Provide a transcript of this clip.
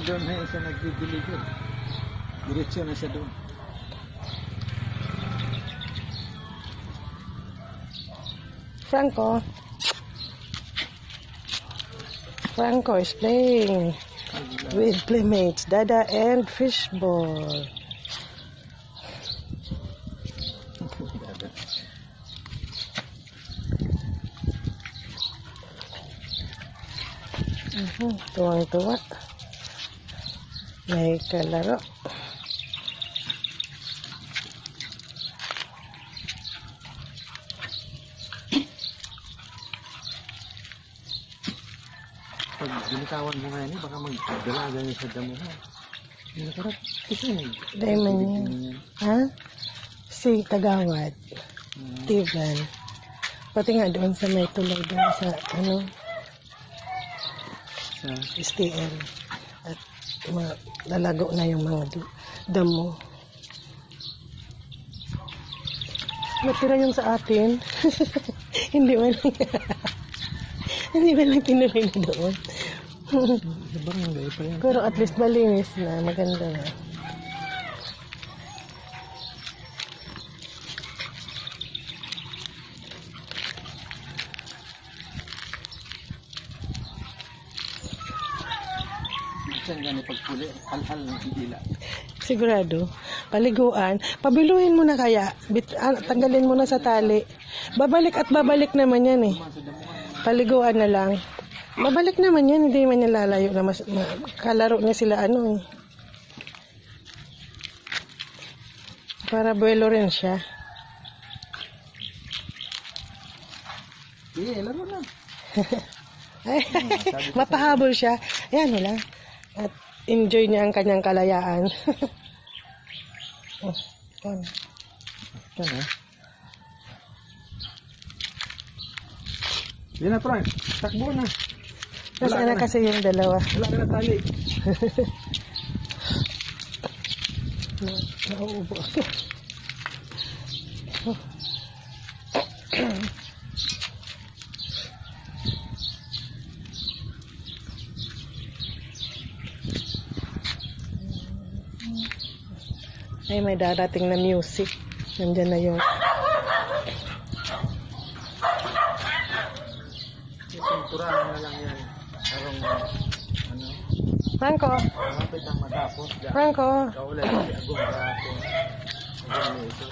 doon na siya nagbibili doon. Diretso na siya doon. Franco is playing with playmates, Dada and Fishball. Tuwang-tuwa. May kalaro. Pag binitawan mo nga yan, baka magdalaga niya sa damo ha. Hindi ka rin. Kasi Diamond yan. Ha? Si Tagawad. Tiban. Pati nga doon sa may tulog doon sa ano, sa STL. At nalago na yung mga damo. Natira yung sa atin. Hindi man lang. Hindi man lang tinuloy na doon. sa barangay pa yan. Pero at least malinis na. Maganda na. Saan gani pagpuli? Hal-hal ng hidila. Sigurado. Paliguan. Pabiluin mo na kaya. Tanggalin mo na sa tali. Babalik at babalik naman yan eh. Paliguan na lang. Babalik naman yan. Hindi man yan lalayo na kalaro niya sila ano eh. Para buwelo rin siya. Sige, laro na. Ay, mapahabol siya. Ayan wala. At enjoy niya ang kanyang kalayaan. Oh, yan. Yan ha. Yan na Frank. Takbo na. Nasaan na kasi yung dalawa. Wala ka na tali. Nauubo ako. Ay, may darating na music. Nandyan na yung... Pinturahan na lang yan. Karong, ano, Franco! malapit ang matapos. Franco! Kaulan si Agong Rato. Agong Nito.